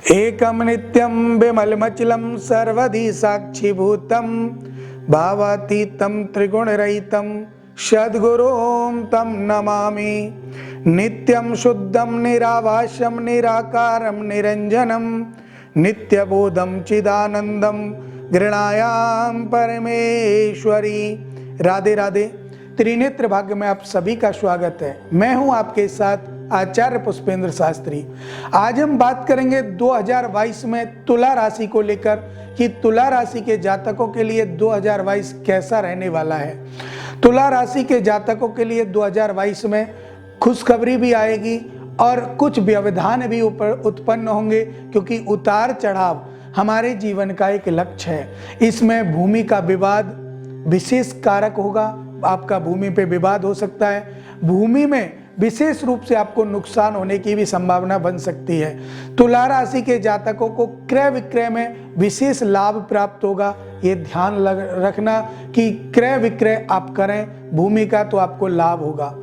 एकम नित्यं विमलमचलं सर्वधि साक्षीभूतं भावातीतं त्रिगुणरहितं सद्गुरुं तं नमामि। नित्यं शुद्धं निराभासं निराकारं निरंजनं नित्यबोधं चिदानंदं गृणायां परमेश्वरी। राधे राधे। त्रिनेत्र भाग्य में आप सभी का स्वागत है। मैं हूं आपके साथ आचार्य पुष्पेंद्र शास्त्री। आज हम बात करेंगे 2022 में तुला राशि को लेकर कि तुला राशि के जातकों के लिए 2022 कैसा रहने वाला है। तुला राशि के जातकों के लिए 2022 में खुशखबरी भी आएगी और कुछ व्यवधान भी उत्पन्न होंगे, क्योंकि उतार चढ़ाव हमारे जीवन का एक लक्ष्य है। इसमें भूमि का विवाद विशेष कारक होगा। आपका भूमि पे विवाद हो सकता है। भूमि में विशेष रूप से आपको नुकसान होने की भी संभावना बन सकती है। तुला राशि के जातकों को क्रय विक्रय में विशेष लाभ प्राप्त होगा। ये ध्यान रखना कि क्रय विक्रय आप करें भूमि का तो आपको लाभ होगा।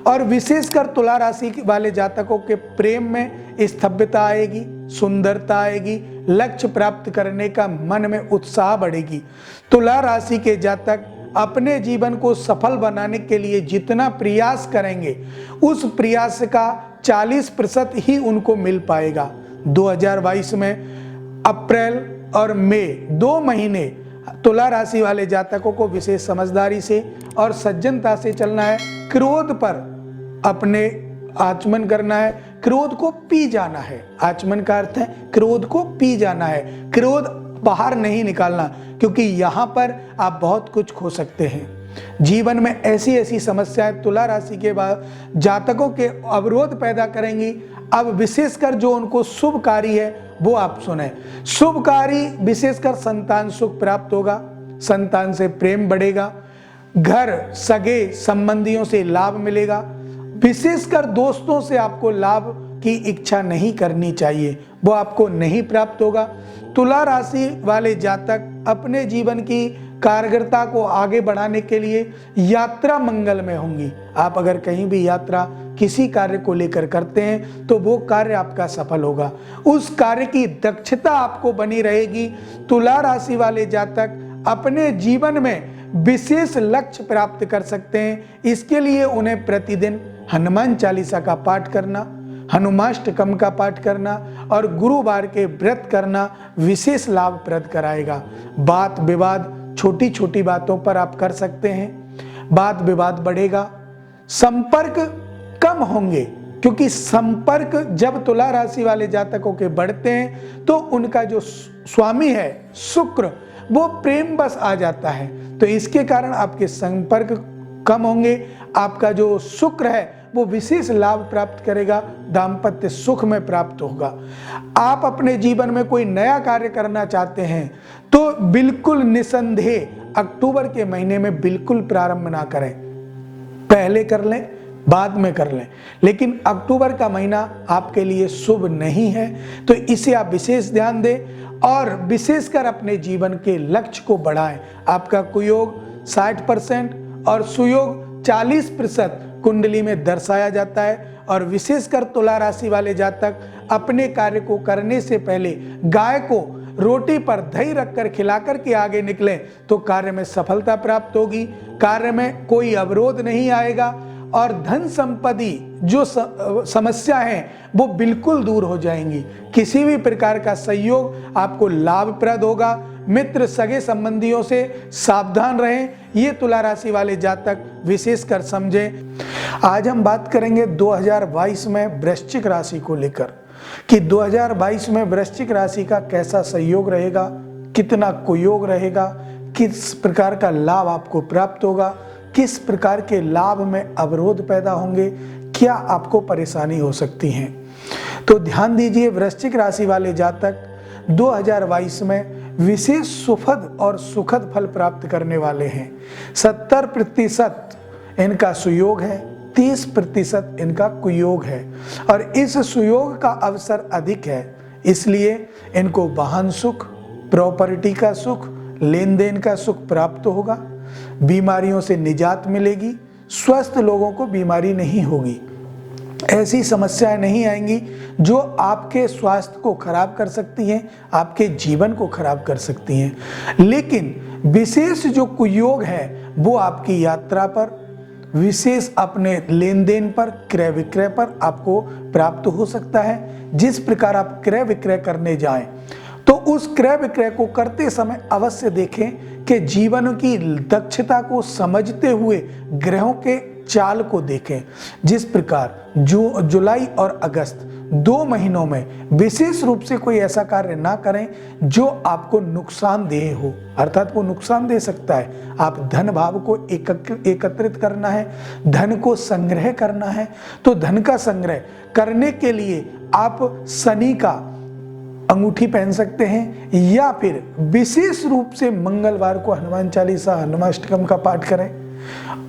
और विशेषकर तुला राशि वाले जातकों के प्रेम में स्तब्धता आएगी, सुंदरता आएगी, लक्ष्य प्राप्त करने का मन में उत्साह बढ़ेगी। तुला राशि के जातक अपने जीवन को सफल बनाने के लिए जितना प्रयास करेंगे उस प्रयास का 40% ही उनको मिल पाएगा। 2022 में अप्रैल और मई 2 महीने तुला राशि वाले जातकों को विशेष समझदारी से और सज्जनता से चलना है। क्रोध पर अपने आचमन करना है, क्रोध को पी जाना है। आचमन का अर्थ है क्रोध को पी जाना है, क्रोध बाहर नहीं निकालना, क्योंकि यहाँ पर आप बहुत कुछ खो सकते हैं। जीवन में ऐसी ऐसी समस्याएं तुला राशि के बाद जातकों के अवरोध पैदा करेंगी। अब विशेषकर जो उनको शुभ कार्य है वो आप सुने। शुभ कार्य विशेषकर संतान सुख प्राप्त होगा, संतान से प्रेम बढ़ेगा, घर सगे संबंधियों से लाभ मिलेगा। विशेषकर दोस्तों से आपको लाभ की इच्छा नहीं करनी चाहिए, वो आपको नहीं प्राप्त होगा। तुला राशि वाले जातक अपने जीवन की कारगरता को आगे बढ़ाने के लिए यात्रा मंगल में होंगी। आप अगर कहीं भी यात्रा किसी कार्य को लेकर करते हैं तो वो कार्य आपका सफल होगा, उस कार्य की दक्षता आपको बनी रहेगी। तुला राशि वाले जातक अपने जीवन में विशेष लक्ष्य प्राप्त कर सकते हैं। इसके लिए उन्हें प्रतिदिन हनुमान चालीसा का पाठ करना, हनुमाष्टकम का पाठ करना और गुरुवार के व्रत करना विशेष लाभप्रद कराएगा। बात विवाद छोटी छोटी बातों पर आप कर सकते हैं, वाद विवाद बढ़ेगा। संपर्क कम होंगे, क्योंकि संपर्क जब तुला राशि वाले जातकों के बढ़ते हैं तो उनका जो स्वामी है शुक्र वो प्रेम बस आ जाता है, तो इसके कारण आपके संपर्क कम होंगे। आपका जो शुक्र है वो विशेष लाभ प्राप्त करेगा, दाम्पत्य सुख में प्राप्त होगा। आप अपने जीवन में कोई नया कार्य करना चाहते हैं तो बिल्कुल निसंदेह अक्टूबर के महीने में बिल्कुल प्रारंभ ना करें। पहले कर लें, बाद में कर लें, लेकिन अक्टूबर का महीना आपके लिए शुभ नहीं है, तो इसे आप विशेष ध्यान दें और विशेषकर अपने जीवन के लक्ष्य को बढ़ाएं। आपका कुयोग 60% और सुयोग 40% कुंडली में दर्शाया जाता है। और विशेषकर तुला राशि वाले जातक अपने कार्य को करने से पहले गाय को रोटी पर दही रखकर खिलाकर के आगे निकले तो कार्य में सफलता प्राप्त होगी, कार्य में कोई अवरोध नहीं आएगा और धन संपत्ति जो समस्या है वो बिल्कुल दूर हो जाएंगी। किसी भी प्रकार का सहयोग आपको लाभप्रद होगा। मित्र सगे संबंधियों से सावधान रहें, ये तुला राशि वाले जातक विशेषकर समझें। आज हम बात करेंगे 2022 में वृश्चिक राशि को लेकर कि 2022 में वृश्चिक राशि का कैसा सहयोग रहेगा, कितना कुयोग रहेगा, किस प्रकार का लाभ आपको प्राप्त होगा, किस प्रकार के लाभ में अवरोध पैदा होंगे, क्या आपको परेशानी हो सकती है। तो ध्यान दीजिए, वृश्चिक राशि वाले जातक 2022 में विशेष सुखद और सुखद फल प्राप्त करने वाले हैं। 70% इनका सुयोग है, 30% इनका कुयोग है और इस सुयोग का अवसर अधिक है, इसलिए इनको वाहन सुख, प्रॉपर्टी का सुख, लेन देन का सुख प्राप्त होगा। बीमारियों से निजात मिलेगी, स्वस्थ लोगों को बीमारी नहीं होगी। ऐसी समस्याएं नहीं आएंगी जो आपके स्वास्थ्य को खराब कर सकती हैं, आपके जीवन को खराब कर सकती हैं। लेकिन विशेष जो कुयोग है वो आपकी यात्रा पर, विशेष अपने लेन देन पर, क्रय विक्रय पर आपको प्राप्त हो सकता है। जिस प्रकार आप क्रय विक्रय करने जाएं तो उस क्रय विक्रय को करते समय अवश्य देखें कि जीवन की दक्षता को समझते हुए ग्रहों के चाल को देखें। जिस प्रकार जुलाई और अगस्त 2 महीनों में विशेष रूप से कोई ऐसा कार्य ना करें जो आपको नुकसानदेह हो, अर्थात वो नुकसान दे सकता है। आप धन भाव को एकत्रित करना है, धन को संग्रह करना है, तो धन का संग्रह करने के लिए आप शनि का अंगूठी पहन सकते हैं, या फिर विशेष रूप से मंगलवार को हनुमान चालीसा, हनुमाष्टकम का पाठ करें,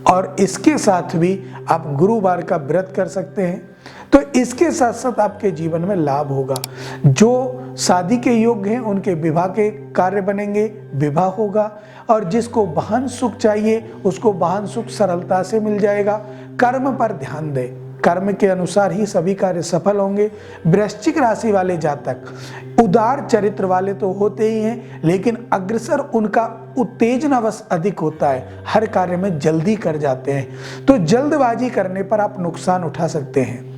और इसके साथ भी आप गुरुवार का व्रत कर सकते हैं। तो इसके साथ साथ आपके जीवन में लाभ होगा। जो शादी के योग्य हैं उनके विवाह के कार्य बनेंगे, विवाह होगा, और जिसको वाहन सुख चाहिए उसको वाहन सुख सरलता से मिल जाएगा। कर्म पर ध्यान दें, कर्म के अनुसार ही सभी कार्य सफल होंगे। वृश्चिक राशि वाले जातक उदार चरित्र वाले तो होते ही हैं, लेकिन अग्रसर उनका उत्तेजनावश अधिक होता है, हर कार्य में जल्दी कर जाते हैं, तो जल्दबाजी करने पर आप नुकसान उठा सकते हैं।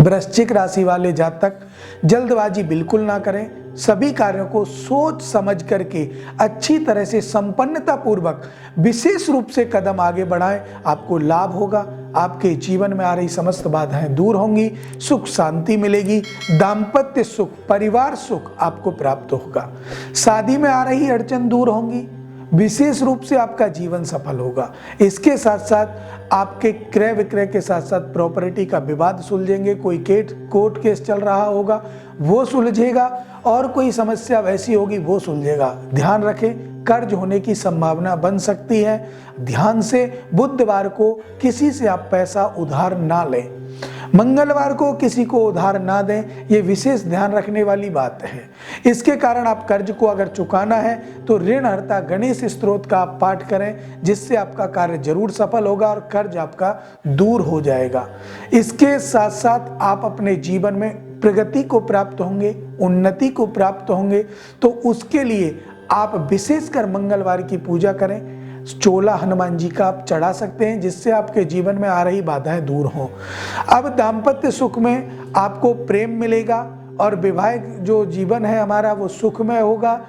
वृश्चिक राशि वाले जातक जल्दबाजी बिल्कुल ना करें, सभी कार्यों को सोच समझ करके अच्छी तरह से संपन्नता पूर्वक विशेष रूप से कदम आगे बढ़ाएं, आपको लाभ होगा। आपके जीवन में आ रही समस्त बाधाएं दूर होंगी, सुख शांति मिलेगी, दाम्पत्य सुख, परिवार सुख आपको प्राप्त होगा। शादी में आ रही अड़चन दूर होंगी, विशेष रूप से आपका जीवन सफल होगा। इसके साथ साथ आपके क्रय विक्रय के साथ साथ प्रॉपर्टी का विवाद सुलझेंगे। कोई कोर्ट केस चल रहा होगा वो सुलझेगा, और कोई समस्या वैसी होगी वो सुलझेगा। ध्यान रखें, कर्ज होने की संभावना बन सकती है। ध्यान से बुधवार को किसी से आप पैसा उधार ना लें, मंगलवार को किसी को उधार ना दें, ये विशेष ध्यान रखने वाली बात है। इसके कारण आप कर्ज को अगर चुकाना है तो ऋणहर्ता गणेश स्तोत्र का आप पाठ करें, जिससे आपका कार्य जरूर सफल होगा और कर्ज आपका दूर हो जाएगा। इसके साथ साथ आप अपने जीवन में प्रगति को प्राप्त होंगे, उन्नति को प्राप्त होंगे, तो उसके लिए आप विशेषकर मंगलवार की पूजा करें। चोला हनुमान जी का आप चढ़ा सकते हैं, जिससे आपके जीवन में आ रही बाधाएं दूर हों। अब दाम्पत्य सुख में आपको प्रेम मिलेगा और वैवाहिक जो जीवन है हमारा वो सुखमय होगा।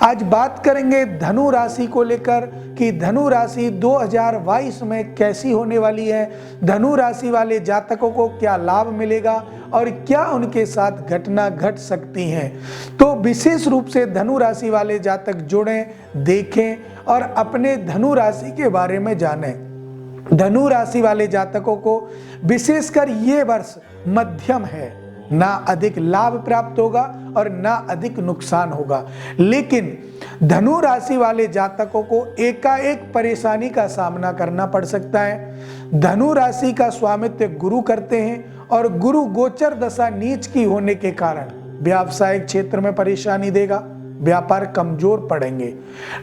आज बात करेंगे धनु राशि को लेकर कि धनु राशि 2022 में कैसी होने वाली है, धनु राशि वाले जातकों को क्या लाभ मिलेगा और क्या उनके साथ घटना घट सकती हैं। तो विशेष रूप से धनु राशि वाले जातक जुड़ें, देखें और अपने धनु राशि के बारे में जानें। धनु राशि वाले जातकों को विशेषकर ये वर्ष मध्यम है, ना अधिक लाभ प्राप्त होगा और ना अधिक नुकसान होगा, लेकिन धनु राशि वाले जातकों को एकाएक परेशानी का सामना करना पड़ सकता है। धनु राशि का स्वामित्व गुरु करते हैं और गुरु गोचर दशा नीच की होने के कारण व्यावसायिक क्षेत्र में परेशानी देगा, व्यापार कमजोर पड़ेंगे,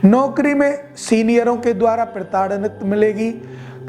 नौकरी में सीनियरों के द्वारा प्रताड़ना मिलेगी,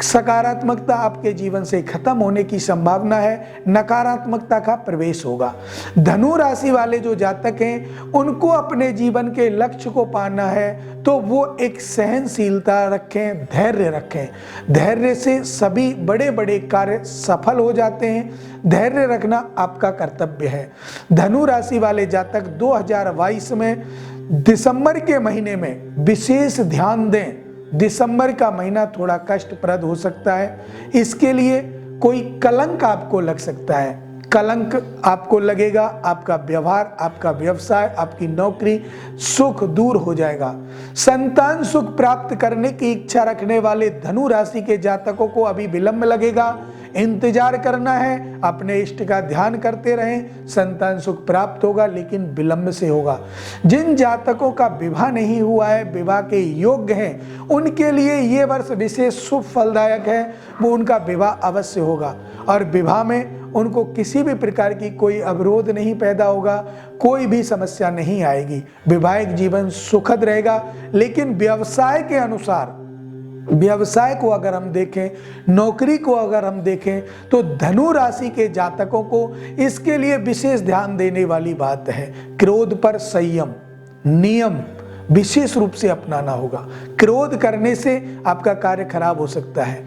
सकारात्मकता आपके जीवन से खत्म होने की संभावना है, नकारात्मकता का प्रवेश होगा। धनु राशि वाले जो जातक हैं उनको अपने जीवन के लक्ष्य को पाना है तो वो एक सहनशीलता रखें, धैर्य रखें। धैर्य से सभी बड़े बड़े कार्य सफल हो जाते हैं, धैर्य रखना आपका कर्तव्य है। धनु राशि वाले जातक 2022 में दिसंबर के महीने में विशेष ध्यान दें। दिसंबर का महीना थोड़ा कष्टप्रद हो सकता है, इसके लिए कोई कलंक आपको लग सकता है। कलंक आपको लगेगा, आपका व्यवहार, आपका व्यवसाय, आपकी नौकरी, सुख दूर हो जाएगा। संतान सुख प्राप्त करने की इच्छा रखने वाले धनु राशि के जातकों को अभी विलंब लगेगा, इंतजार करना है, अपने इष्ट का ध्यान करते रहें, संतान सुख प्राप्त होगा लेकिन विलंब से होगा। जिन जातकों का विवाह नहीं हुआ है, विवाह के योग्य हैं, उनके लिए ये वर्ष विशेष शुभ फलदायक है, वो उनका विवाह अवश्य होगा और विवाह में उनको किसी भी प्रकार की कोई अवरोध नहीं पैदा होगा, कोई भी समस्या नहीं आएगी, वैवाहिक जीवन सुखद रहेगा। लेकिन व्यवसाय के अनुसार व्यवसाय को अगर हम देखें, नौकरी को अगर हम देखें, तो धनु राशि के जातकों को इसके लिए विशेष ध्यान देने वाली बात है। क्रोध पर संयम, नियम विशेष रूप से अपनाना होगा। क्रोध करने से आपका कार्य खराब हो सकता है।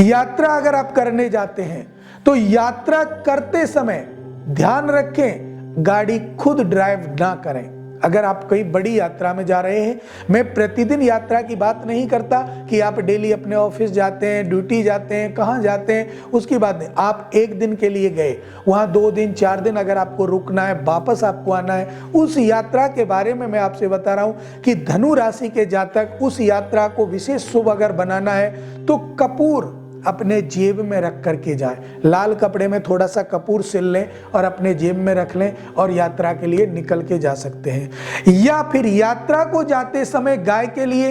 यात्रा अगर आप करने जाते हैं तो यात्रा करते समय ध्यान रखें, गाड़ी खुद ड्राइव ना करें। अगर आप कोई बड़ी यात्रा में जा रहे हैं, मैं प्रतिदिन यात्रा की बात नहीं करता कि आप डेली अपने ऑफिस जाते हैं, ड्यूटी जाते हैं, कहाँ जाते हैं, उसकी बात नहीं। आप एक दिन के लिए गए, वहाँ 2 दिन 4 दिन अगर आपको रुकना है, वापस आपको आना है, उस यात्रा के बारे में मैं आपसे बता रहा हूँ कि धनु राशि के जातक उस यात्रा को विशेष शुभ अगर बनाना है तो कपूर अपने जेब में रख करके जाएं। लाल कपड़े में थोड़ा सा कपूर सिल लें और अपने जेब में रख लें और यात्रा के लिए निकल के जा सकते हैं। या फिर यात्रा को जाते समय गाय के लिए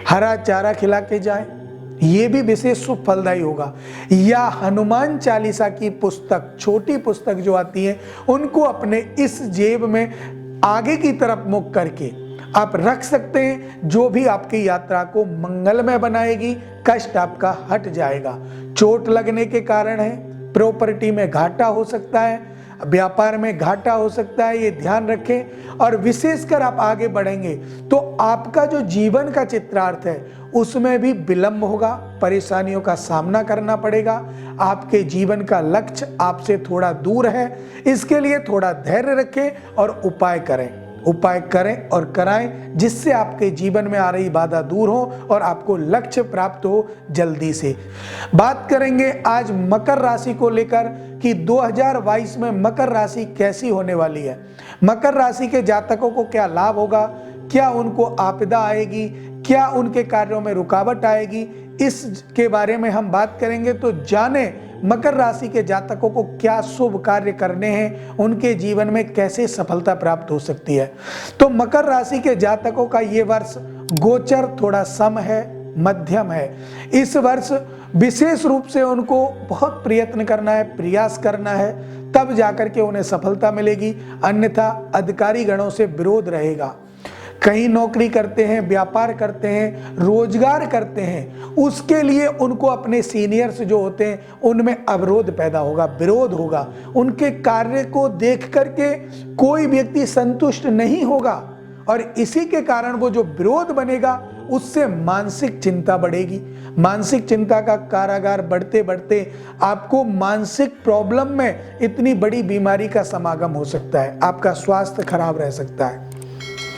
हरा चारा खिला के जाएं, ये भी विशेष शुभ फलदायी होगा। या हनुमान चालीसा की पुस्तक, छोटी पुस्तक जो आती है, उनको अपने इस जेब में आगे की तरफ मुख करके आप रख सकते हैं, जो भी आपकी यात्रा को मंगलमय बनाएगी, कष्ट आपका हट जाएगा। चोट लगने के कारण है, प्रॉपर्टी में घाटा हो सकता है, व्यापार में घाटा हो सकता है, ये ध्यान रखें। और विशेषकर आप आगे बढ़ेंगे तो आपका जो जीवन का चित्रार्थ है उसमें भी विलंब होगा, परेशानियों का सामना करना पड़ेगा। आपके जीवन का लक्ष्य आपसे थोड़ा दूर है, इसके लिए थोड़ा धैर्य रखें और उपाय करें और कराएं, जिससे आपके जीवन में आ रही बाधा दूर हो और आपको लक्ष्य प्राप्त हो जल्दी से। बात करेंगे आज मकर राशि को लेकर कि 2022 में मकर राशि कैसी होने वाली है। मकर राशि के जातकों को क्या लाभ होगा, क्या उनको आपदा आएगी, क्या उनके कार्यों में रुकावट आएगी, इसके बारे में हम बात करेंगे। तो जाने मकर राशि के जातकों को क्या शुभ कार्य करने हैं, उनके जीवन में कैसे सफलता प्राप्त हो सकती है। तो मकर राशि के जातकों का ये वर्ष गोचर थोड़ा सम है, मध्यम है। इस वर्ष विशेष रूप से उनको बहुत प्रयत्न करना है, प्रयास करना है, तब जाकर के उन्हें सफलता मिलेगी, अन्यथा अधिकारी गणों से विरोध रहेगा। कहीं नौकरी करते हैं, व्यापार करते हैं, रोजगार करते हैं, उसके लिए उनको अपने सीनियर्स जो होते हैं उनमें अवरोध पैदा होगा, विरोध होगा। उनके कार्य को देख करके कोई व्यक्ति संतुष्ट नहीं होगा और इसी के कारण वो जो विरोध बनेगा उससे मानसिक चिंता बढ़ेगी। मानसिक चिंता का कारागार बढ़ते बढ़ते आपको मानसिक प्रॉब्लम में इतनी बड़ी बीमारी का समागम हो सकता है। आपका स्वास्थ्य खराब रह सकता है।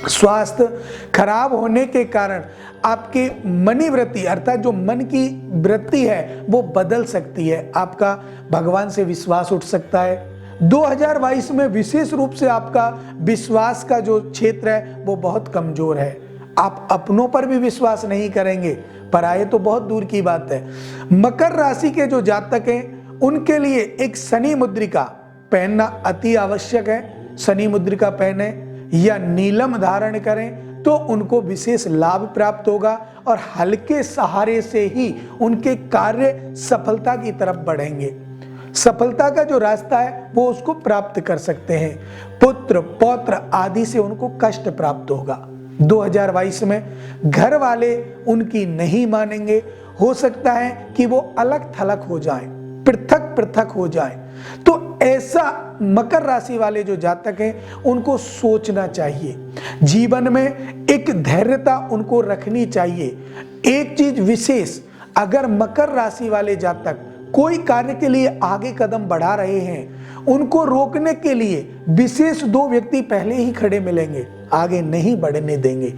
स्वास्थ्य खराब होने के कारण आपके मनी वृत्ति अर्थात जो मन की वृत्ति है वो बदल सकती है। आपका भगवान से विश्वास उठ सकता है। 2022 में विशेष रूप से आपका विश्वास का जो क्षेत्र है वो बहुत कमजोर है। आप अपनों पर भी विश्वास नहीं करेंगे, पराये तो बहुत दूर की बात है। मकर राशि के जो जातक हैं उनके लिए एक शनि मुद्रिका पहनना अति आवश्यक है। शनि मुद्रिका पहने या नीलम धारण करें तो उनको विशेष लाभ प्राप्त होगा और हल्के सहारे से ही उनके कार्य सफलता की तरफ बढ़ेंगे। सफलता का जो रास्ता है वो उसको प्राप्त कर सकते हैं। पुत्र पौत्र आदि से उनको कष्ट प्राप्त होगा। 2022 में घर वाले उनकी नहीं मानेंगे, हो सकता है कि वो अलग थलग हो जाएं, पृथक पृथक हो जाएं। तो ऐसा मकर राशि वाले जो जातक हैं उनको सोचना चाहिए, जीवन में एक धैर्यता उनको रखनी चाहिए। एक चीज विशेष, अगर मकर राशि वाले जातक कोई कार्य के लिए आगे कदम बढ़ा रहे हैं, उनको रोकने के लिए विशेष 2 व्यक्ति पहले ही खड़े मिलेंगे, आगे नहीं बढ़ने देंगे।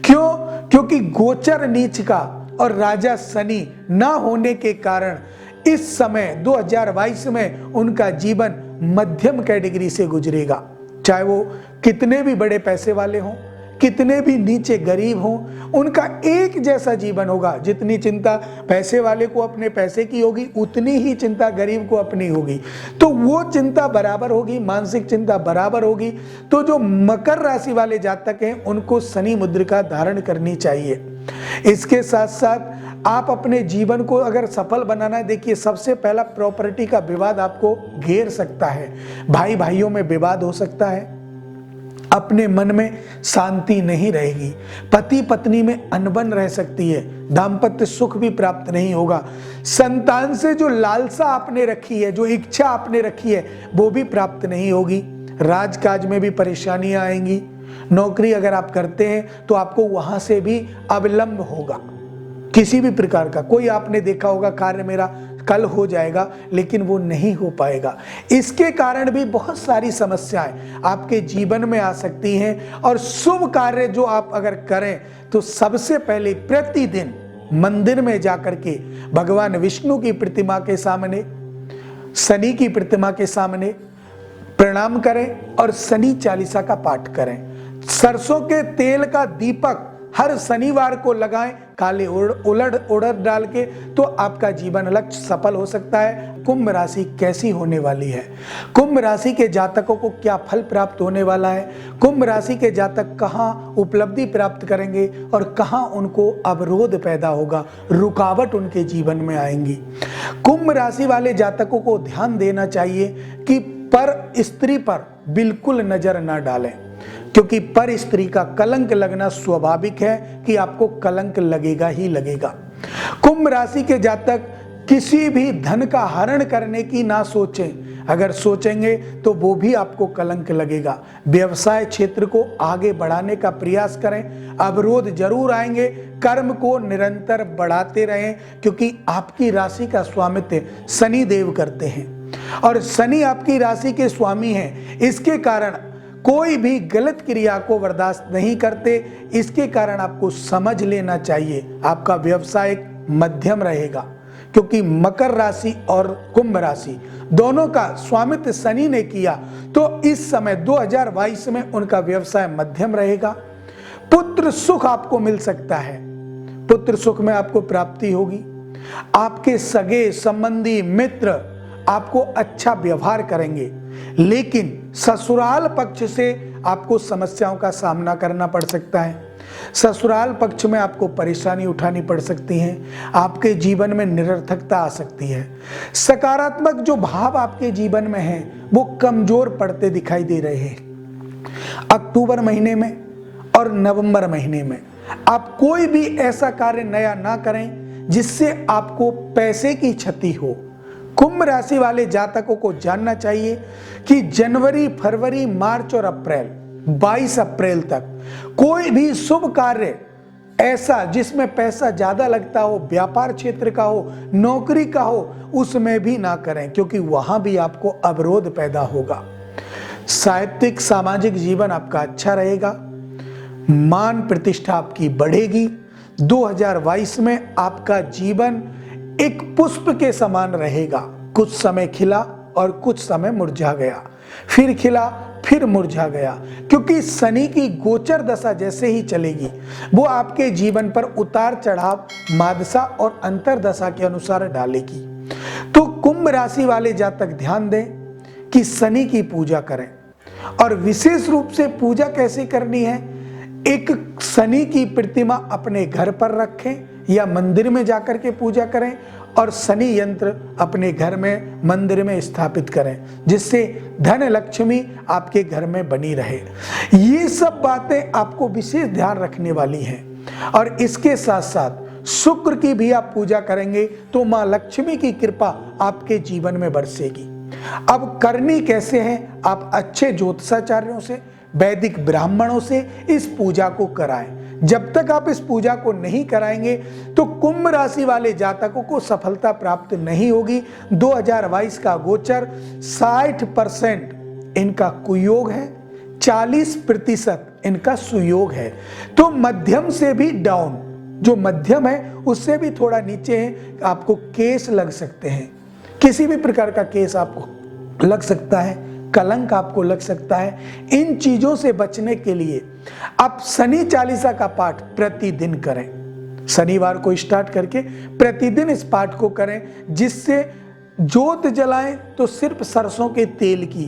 क्यों? क्योंकि गोचर नीच का और राजा शनि ना होने के कारण इस समय 2022 में उनका जीवन मध्यम कैटेगरी से गुजरेगा। चाहे वो कितने भी बड़े पैसे वाले हों, कितने भी नीचे गरीब हों, उनका एक जैसा जीवन होगा। जितनी चिंता पैसे वाले को अपने पैसे की होगी, उतनी ही चिंता गरीब को अपनी होगी। तो वो चिंता बराबर होगी, मानसिक चिंता बराबर होगी। तो जो मकर राशि वाले जातक हैं उनको शनि मुद्रिका धारण करनी चाहिए। इसके साथ साथ आप अपने जीवन को अगर सफल बनाना है, देखिए सबसे पहला प्रॉपर्टी का विवाद आपको घेर सकता है। भाई भाइयों में विवाद हो सकता है, अपने मन में शांति नहीं रहेगी, पति पत्नी में अनबन रह सकती है, दाम्पत्य सुख भी प्राप्त नहीं होगा, संतान से जो लालसा आपने रखी है, जो इच्छा आपने रखी है, वो भी प्राप्त नहीं होगी। राजकाज में भी परेशानियां आएंगी। नौकरी अगर आप करते हैं तो आपको वहां से भी अविलंब होगा, किसी भी प्रकार का। कोई आपने देखा होगा कार्य मेरा कल हो जाएगा, लेकिन वो नहीं हो पाएगा। इसके कारण भी बहुत सारी समस्याएं आपके जीवन में आ सकती हैं। और शुभ कार्य जो आप अगर करें तो सबसे पहले प्रतिदिन मंदिर में जाकर के भगवान विष्णु की प्रतिमा के सामने, शनि की प्रतिमा के सामने प्रणाम करें और शनि चालीसा का पाठ करें। सरसों के तेल का दीपक हर शनिवार को लगाएं, काले उड़द डाल के, तो आपका जीवन लक्ष्य सफल हो सकता है। कुंभ राशि कैसी होने वाली है, कुंभ राशि के जातकों को क्या फल प्राप्त होने वाला है, कुंभ राशि के जातक कहाँ उपलब्धि प्राप्त करेंगे और कहाँ उनको अवरोध पैदा होगा, रुकावट उनके जीवन में आएंगी। कुंभ राशि वाले जातकों को ध्यान देना चाहिए कि पर स्त्री पर बिल्कुल नजर ना डालें, क्योंकि पर स्त्री का कलंक लगना स्वाभाविक है कि आपको कलंक लगेगा ही लगेगा। कुंभ राशि के जातक किसी भी धन का हरण करने की ना सोचें, अगर सोचेंगे तो वो भी आपको कलंक लगेगा। व्यवसाय क्षेत्र को आगे बढ़ाने का प्रयास करें, अवरोध जरूर आएंगे, कर्म को निरंतर बढ़ाते रहें, क्योंकि आपकी राशि का स्वामित्व शनि देव करते हैं और शनि आपकी राशि के स्वामी हैं। इसके कारण कोई भी गलत क्रिया को बर्दाश्त नहीं करते। इसके कारण आपको समझ लेना चाहिए आपका व्यवसाय मध्यम रहेगा, क्योंकि मकर राशि और कुंभ राशि दोनों का स्वामित्व शनि ने किया, तो इस समय 2022 में उनका व्यवसाय मध्यम रहेगा। पुत्र सुख आपको मिल सकता है, पुत्र सुख में आपको प्राप्ति होगी। आपके सगे संबंधी मित्र आपको अच्छा व्यवहार करेंगे, लेकिन ससुराल पक्ष से आपको समस्याओं का सामना करना पड़ सकता है। ससुराल पक्ष में आपको परेशानी उठानी पड़ सकती है, आपके जीवन में निरर्थकता आ सकती है। सकारात्मक जो भाव आपके जीवन में है वो कमजोर पड़ते दिखाई दे रहे हैं। अक्टूबर महीने में और नवंबर महीने में आप कोई भी ऐसा कार्य नया ना करें जिससे आपको पैसे की क्षति हो। कुंभ राशि वाले जातकों को जानना चाहिए कि जनवरी, फरवरी, मार्च और अप्रैल, 22 अप्रैल तक कोई भी शुभ कार्य ऐसा जिसमें पैसा ज्यादा लगता हो, व्यापार क्षेत्र का हो, नौकरी का हो, उसमें भी ना करें, क्योंकि वहां भी आपको अवरोध पैदा होगा। साहित्यिक सामाजिक जीवन आपका अच्छा रहेगा, मान प्रतिष्ठा आपकी बढ़ेगी। 2022 में आपका जीवन एक पुष्प के समान रहेगा, कुछ समय खिला और कुछ समय मुरझा गया, फिर खिला फिर मुरझा गया, क्योंकि शनि की गोचर दशा जैसे ही चलेगी वो आपके जीवन पर उतार चढ़ाव मादशा और अंतर दशा के अनुसार डालेगी। तो कुंभ राशि वाले जातक ध्यान दें कि शनि की पूजा करें, और विशेष रूप से पूजा कैसे करनी है, एक शनि की प्रतिमा अपने घर पर रखें या मंदिर में जाकर के पूजा करें, और शनि यंत्र अपने घर में मंदिर में स्थापित करें, जिससे धन लक्ष्मी आपके घर में बनी रहे। ये सब बातें आपको विशेष ध्यान रखने वाली हैं। और इसके साथ साथ शुक्र की भी आप पूजा करेंगे तो मां लक्ष्मी की कृपा आपके जीवन में बरसेगी। अब करनी कैसे है, आप अच्छे ज्योतिषाचार्यों से, वैदिक ब्राह्मणों से इस पूजा को कराएं। जब तक आप इस पूजा को नहीं कराएंगे तो कुंभ राशि वाले जातकों को सफलता प्राप्त नहीं होगी। 2022 का गोचर 60% इनका कुयोग है, 40% इनका सुयोग है। तो मध्यम से भी डाउन, जो मध्यम है उससे भी थोड़ा नीचे है। आपको केस लग सकते हैं, किसी भी प्रकार का केस आपको लग सकता है, कलंक आपको लग सकता है। इन चीजों से बचने के लिए आप शनि चालीसा का पाठ प्रतिदिन करें। शनिवार को स्टार्ट करके प्रतिदिन इस पाठ को करें, जिससे ज्योत जलाएं तो सिर्फ सरसों के तेल की,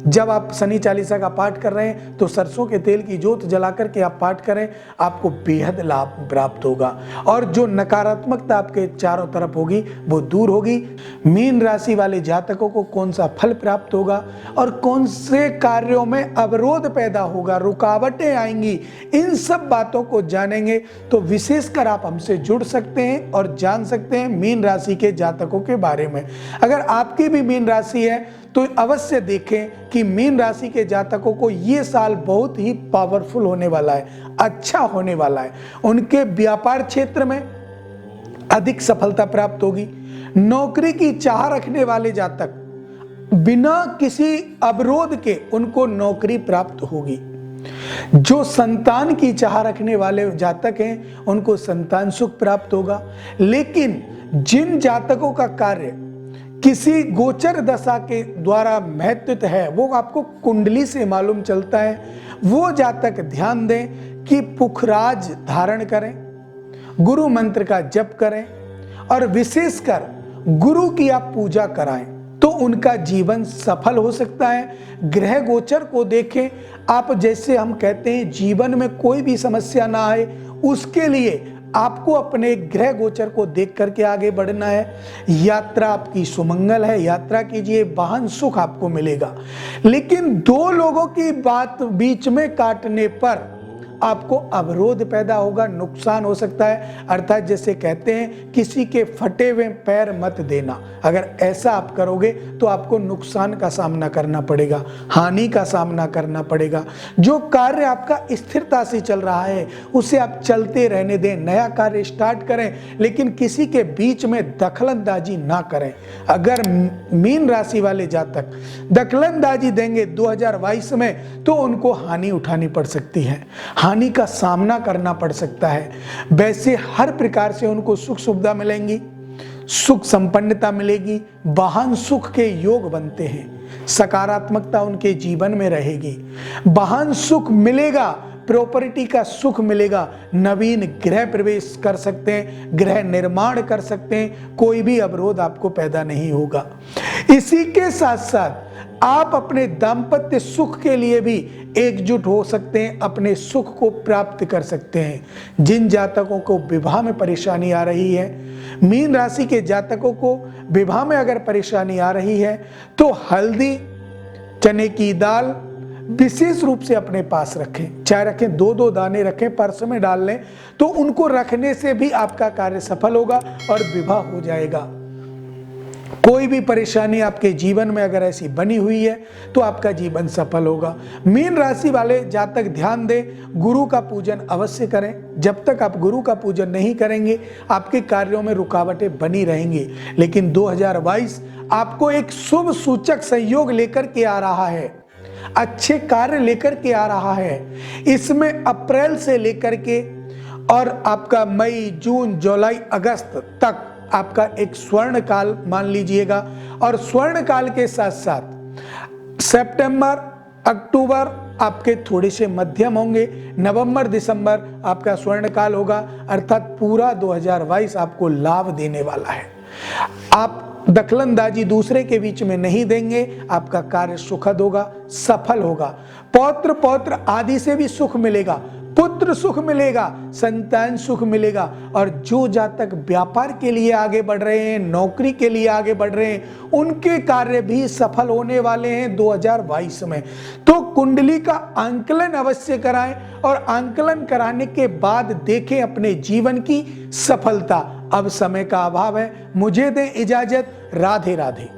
जब आप शनि चालीसा का पाठ कर रहे हैं तो सरसों के तेल की जोत जला करके आप पाठ करें, आपको बेहद लाभ प्राप्त होगा और जो नकारात्मकता आपके चारों तरफ होगी वो दूर होगी। मीन राशि वाले जातकों को कौन सा फल प्राप्त होगा और कौन से कार्यों में अवरोध पैदा होगा, रुकावटें आएंगी, इन सब बातों को जानेंगे तो विशेषकर आप हमसे जुड़ सकते हैं और जान सकते हैं मीन राशि के जातकों के बारे में। अगर आपकी भी मीन राशि है तो अवश्य देखें कि मीन राशि के जातकों को ये साल बहुत ही पावरफुल होने वाला है, अच्छा होने वाला है। उनके व्यापार क्षेत्र में अधिक सफलता प्राप्त होगी। नौकरी की चाह रखने वाले जातक बिना किसी अवरोध के उनको नौकरी प्राप्त होगी। जो संतान की चाह रखने वाले जातक हैं उनको संतान सुख प्राप्त होगा। लेकिन जिन जातकों का कार्य किसी गोचर दशा के द्वारा महत्व है, वो आपको कुंडली से मालूम चलता है, वो जातक ध्यान दें कि पुखराज धारण करें, गुरु मंत्र का जप करें और विशेषकर गुरु की आप पूजा कराएं तो उनका जीवन सफल हो सकता है। ग्रह गोचर को देखें आप, जैसे हम कहते हैं जीवन में कोई भी समस्या ना आए उसके लिए आपको अपने ग्रह गोचर को देख करके आगे बढ़ना है। यात्रा आपकी सुमंगल है, यात्रा कीजिए, वाहन सुख आपको मिलेगा। लेकिन दो लोगों की बात बीच में काटने पर आपको अवरोध पैदा होगा, नुकसान हो सकता है। अर्थात जैसे कहते हैं किसी के फटे हुए पैर मत देना, अगर ऐसा आप करोगे तो आपको नुकसान का सामना करना पड़ेगा, हानि का सामना करना पड़ेगा। जो कार्य आपका स्थिरता से चल रहा है उसे आप चलते रहने दें, नया कार्य स्टार्ट करें, लेकिन किसी के बीच में दखलंदाजी ना करें। अगर मीन राशि वाले जातक दखलंदाजी देंगे 2022 में तो उनको हानि उठानी पड़ सकती है, हानि का सामना करना पड़ सकता है। वैसे हर प्रकार से उनको सुख सुविधा मिलेंगी, सुख संपन्नता मिलेगी, वाहन सुख के योग बनते हैं, सकारात्मकता उनके जीवन में रहेगी, वाहन सुख मिलेगा, प्रॉपर्टी का सुख मिलेगा, नवीन गृह प्रवेश कर सकते हैं, गृह निर्माण कर सकते हैं, कोई भी अवरोध आपको पैदा नहीं होगा। इसी के साथ साथ आप अपने दाम्पत्य सुख के लिए भी एकजुट हो सकते हैं, अपने सुख को प्राप्त कर सकते हैं। जिन जातकों को विवाह में परेशानी आ रही है, मीन राशि के जातकों को विवाह में अगर परेशानी आ रही है तो हल्दी, चने की दाल विशेष रूप से अपने पास रखें, चाहे रखें 2-2 दाने रखें, पर्स में डाल लें तो उनको रखने से भी आपका कार्य सफल होगा और विवाह हो जाएगा। कोई भी परेशानी आपके जीवन में अगर ऐसी बनी हुई है तो आपका जीवन सफल होगा। मीन राशि वाले जातक ध्यान दें, गुरु का पूजन अवश्य करें। जब तक आप गुरु का पूजन नहीं करेंगे आपके कार्यों में रुकावटें बनी रहेंगी। लेकिन 2022 आपको एक शुभ सूचक संयोग लेकर के आ रहा है, अच्छे कार्य लेकर के आ रहा है। इसमें अप्रैल से लेकर के और आपका मई, जून, जुलाई, अगस्त तक आपका एक स्वर्ण काल मान लीजिएगा। और स्वर्ण काल के साथ साथ सितंबर, अक्टूबर आपके थोड़े से मध्यम होंगे, नवंबर, दिसंबर आपका स्वर्ण काल होगा। अर्थात पूरा 2022 आपको लाभ देने वाला है। आप दखलंदाजी दूसरे के बीच में नहीं देंगे, आपका कार्य सुखद होगा, सफल होगा। पौत्र पौत्र आदि से भी सुख मिलेगा, पुत्र सुख मिलेगा, संतान सुख मिलेगा। और जो जातक व्यापार के लिए आगे बढ़ रहे हैं, नौकरी के लिए आगे बढ़ रहे हैं, उनके कार्य भी सफल होने वाले हैं 2022 में। तो कुंडली का आंकलन अवश्य कराएं और आंकलन कराने के बाद देखें अपने जीवन की सफलता। अब समय का अभाव है, मुझे दें इजाजत। राधे राधे।